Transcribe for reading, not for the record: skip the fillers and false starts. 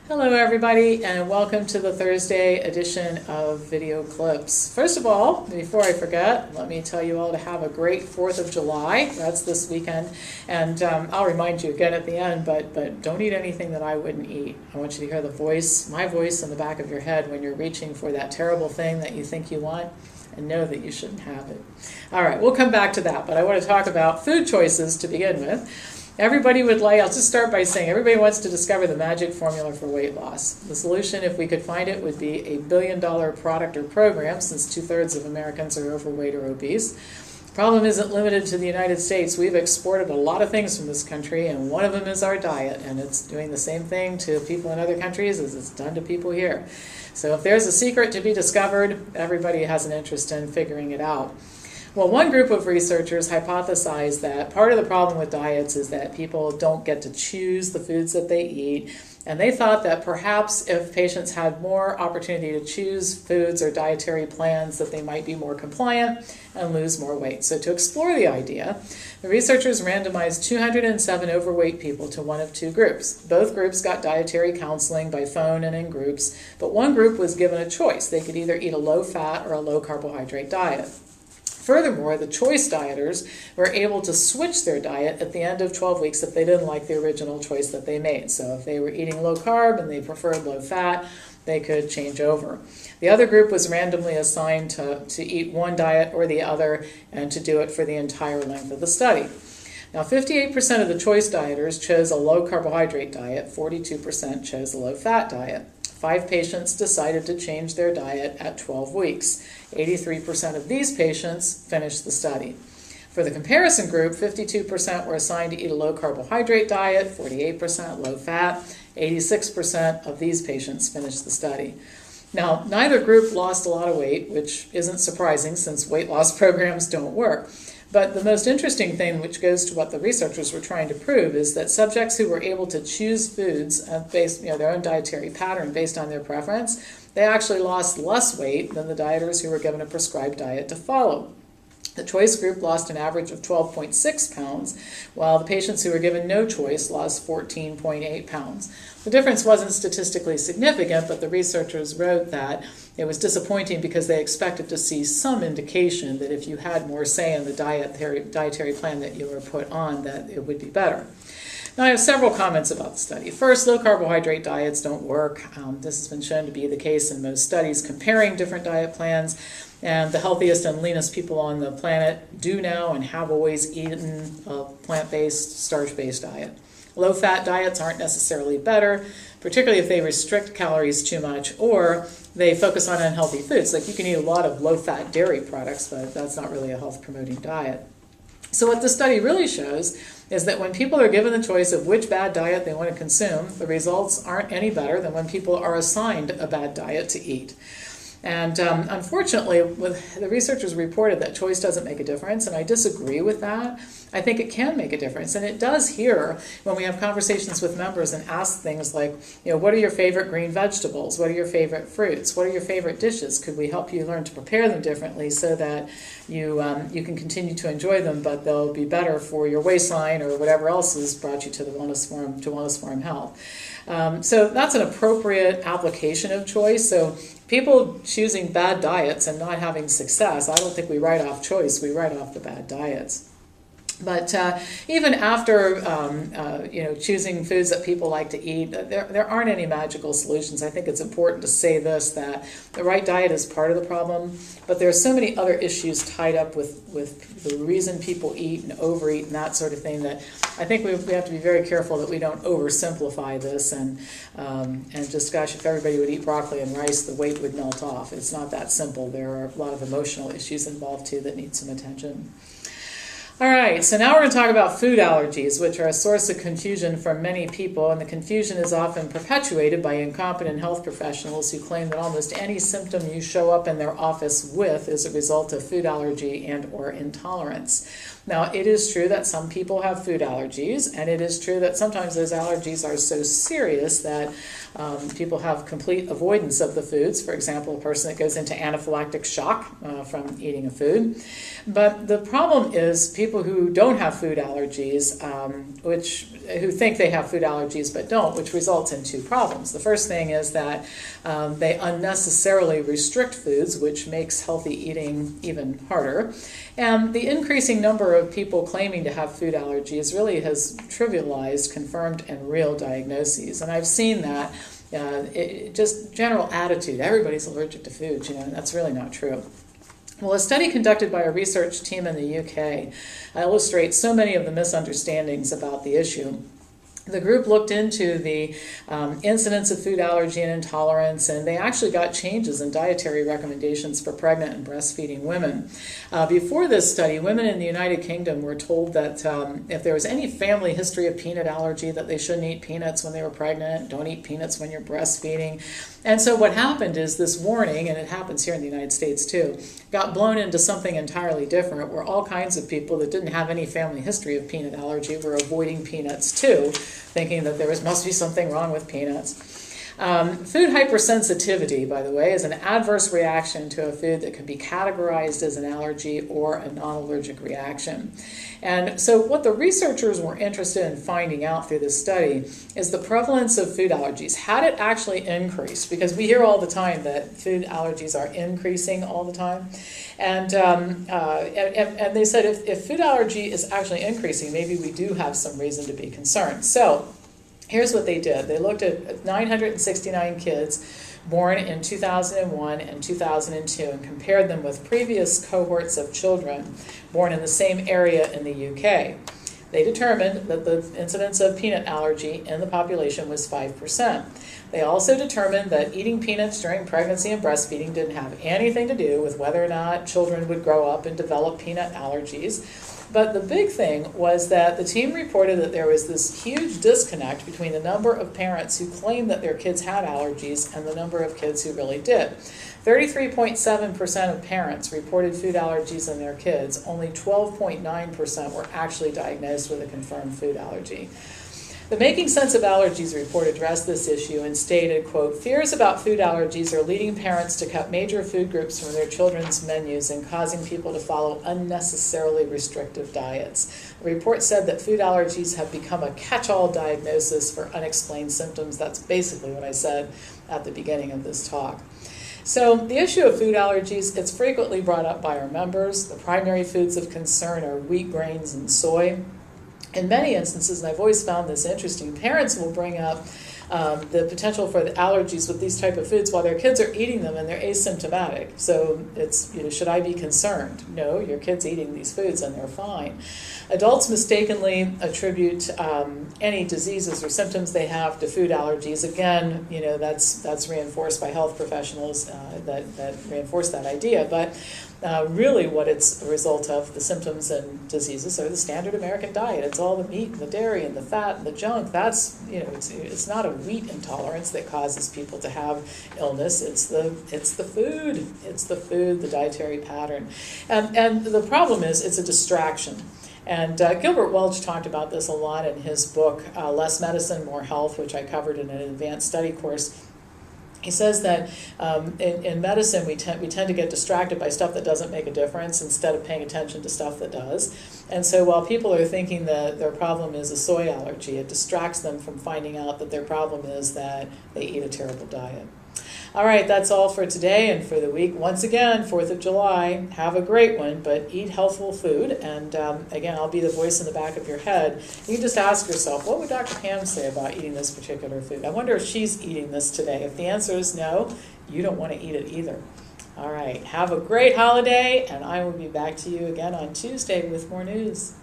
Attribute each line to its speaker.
Speaker 1: Hello everybody, and welcome to the Thursday edition of Video Clips. First of all, before I forget, let me tell you all to have a great 4th of July. That's this weekend, and I'll remind you again at the end, but don't eat anything that I wouldn't eat. I want you to hear my voice in the back of your head when you're reaching for that terrible thing that you think you want, and know that you shouldn't have it. All right, we'll come back to that, but I want to talk about food choices to begin with. I'll just start by saying everybody wants to discover the magic formula for weight loss. The solution, if we could find it, would be a billion-dollar product or program, since 2/3 of Americans are overweight or obese. The problem isn't limited to the United States. We've exported a lot of things from this country, and one of them is our diet, and it's doing the same thing to people in other countries as it's done to people here. So if there's a secret to be discovered, everybody has an interest in figuring it out. Well, one group of researchers hypothesized that part of the problem with diets is that people don't get to choose the foods that they eat, and they thought that perhaps if patients had more opportunity to choose foods or dietary plans, that they might be more compliant and lose more weight. So to explore the idea, the researchers randomized 207 overweight people to one of two groups. Both groups got dietary counseling by phone and in groups, but one group was given a choice. They could either eat a low-fat or a low-carbohydrate diet. Furthermore, the choice dieters were able to switch their diet at the end of 12 weeks if they didn't like the original choice that they made. So if they were eating low carb and they preferred low fat, they could change over. The other group was randomly assigned to eat one diet or the other and to do it for the entire length of the study. Now, 58% of the choice dieters chose a low carbohydrate diet, 42% chose a low fat diet. 5 patients decided to change their diet at 12 weeks. 83% of these patients finished the study. For the comparison group, 52% were assigned to eat a low carbohydrate diet, 48% low fat, 86% of these patients finished the study. Now, neither group lost a lot of weight, which isn't surprising since weight loss programs don't work. But the most interesting thing, which goes to what the researchers were trying to prove, is that subjects who were able to choose foods based, their own dietary pattern based on their preference, they actually lost less weight than the dieters who were given a prescribed diet to follow. The choice group lost an average of 12.6 pounds, while the patients who were given no choice lost 14.8 pounds. The difference wasn't statistically significant, but the researchers wrote that it was disappointing because they expected to see some indication that if you had more say in the dietary plan that you were put on, that it would be better. Now, I have several comments about the study. First, low-carbohydrate diets don't work. This has been shown to be the case in most studies comparing different diet plans, and the healthiest and leanest people on the planet do now and have always eaten a plant-based, starch-based diet. Low-fat diets aren't necessarily better, particularly if they restrict calories too much or they focus on unhealthy foods. Like, you can eat a lot of low-fat dairy products, but that's not really a health-promoting diet. So what the study really shows is that when people are given the choice of which bad diet they want to consume, the results aren't any better than when people are assigned a bad diet to eat. And unfortunately, the researchers reported that choice doesn't make a difference, and I disagree with that. I think it can make a difference, and it does here when we have conversations with members and ask things like, what are your favorite green vegetables? What are your favorite fruits? What are your favorite dishes? Could we help you learn to prepare them differently so that you can continue to enjoy them, but they'll be better for your waistline or whatever else has brought you to the Wellness Forum Health. So that's an appropriate application of choice. So people choosing bad diets and not having success, I don't think we write off choice, we write off the bad diets. But even after choosing foods that people like to eat, there aren't any magical solutions. I think it's important to say this, that the right diet is part of the problem, but there are so many other issues tied up with the reason people eat and overeat and that sort of thing that I think we have to be very careful that we don't oversimplify this and just, gosh, if everybody would eat broccoli and rice, the weight would melt off. It's not that simple. There are a lot of emotional issues involved too that need some attention. All right, so now we're going to talk about food allergies, which are a source of confusion for many people, and the confusion is often perpetuated by incompetent health professionals who claim that almost any symptom you show up in their office with is a result of food allergy and or intolerance. Now, it is true that some people have food allergies, and it is true that sometimes those allergies are so serious that people have complete avoidance of the foods. For example, a person that goes into anaphylactic shock from eating a food. But the problem is people who don't have food allergies, who think they have food allergies but don't, which results in two problems. The first thing is that they unnecessarily restrict foods, which makes healthy eating even harder. And the increasing number of people claiming to have food allergies really has trivialized confirmed and real diagnoses. And I've seen that, just general attitude, everybody's allergic to food, and that's really not true. Well, a study conducted by a research team in the UK illustrates so many of the misunderstandings about the issue. The group looked into the incidence of food allergy and intolerance, and they actually got changes in dietary recommendations for pregnant and breastfeeding women. Before this study, women in the United Kingdom were told that if there was any family history of peanut allergy, that they shouldn't eat peanuts when they were pregnant, don't eat peanuts when you're breastfeeding. And so what happened is this warning, and it happens here in the United States too, got blown into something entirely different, where all kinds of people that didn't have any family history of peanut allergy were avoiding peanuts too, thinking that there must be something wrong with peanuts. Food hypersensitivity, by the way, is an adverse reaction to a food that can be categorized as an allergy or a non-allergic reaction. And so what the researchers were interested in finding out through this study is the prevalence of food allergies. Had it actually increased? Because we hear all the time that food allergies are increasing all the time. And they said if food allergy is actually increasing, maybe we do have some reason to be concerned. So here's what they did. They looked at 969 kids born in 2001 and 2002 and compared them with previous cohorts of children born in the same area in the UK. They determined that the incidence of peanut allergy in the population was 5%. They also determined that eating peanuts during pregnancy and breastfeeding didn't have anything to do with whether or not children would grow up and develop peanut allergies. But the big thing was that the team reported that there was this huge disconnect between the number of parents who claimed that their kids had allergies and the number of kids who really did. 33.7% of parents reported food allergies in their kids. Only 12.9% were actually diagnosed with a confirmed food allergy. The Making Sense of Allergies report addressed this issue and stated, quote, "Fears about food allergies are leading parents to cut major food groups from their children's menus and causing people to follow unnecessarily restrictive diets." The report said that food allergies have become a catch-all diagnosis for unexplained symptoms. That's basically what I said at the beginning of this talk. So the issue of food allergies, it's frequently brought up by our members. The primary foods of concern are wheat, grains, and soy. In many instances, and I've always found this interesting, parents will bring up the potential for the allergies with these type of foods while their kids are eating them and they're asymptomatic. So it's, should I be concerned? No, your kid's eating these foods and they're fine. Adults mistakenly attribute any diseases or symptoms they have to food allergies. Again, that's reinforced by health professionals that reinforce that idea. But really what it's a result of, the symptoms and diseases, are the standard American diet. It's all the meat and the dairy and the fat and the junk. That's, it's not a wheat intolerance that causes people to have illness. It's the food. It's the food, the dietary pattern. And the problem is it's a distraction. And Gilbert Welch talked about this a lot in his book, Less Medicine, More Health, which I covered in an advanced study course. He says that in medicine we tend to get distracted by stuff that doesn't make a difference instead of paying attention to stuff that does. And so while people are thinking that their problem is a soy allergy, it distracts them from finding out that their problem is that they eat a terrible diet. All right, that's all for today and for the week. Once again, 4th of July, have a great one, but eat healthful food. And again, I'll be the voice in the back of your head. You can just ask yourself, what would Dr. Pam say about eating this particular food? I wonder if she's eating this today. If the answer is no, you don't want to eat it either. All right, have a great holiday, and I will be back to you again on Tuesday with more news.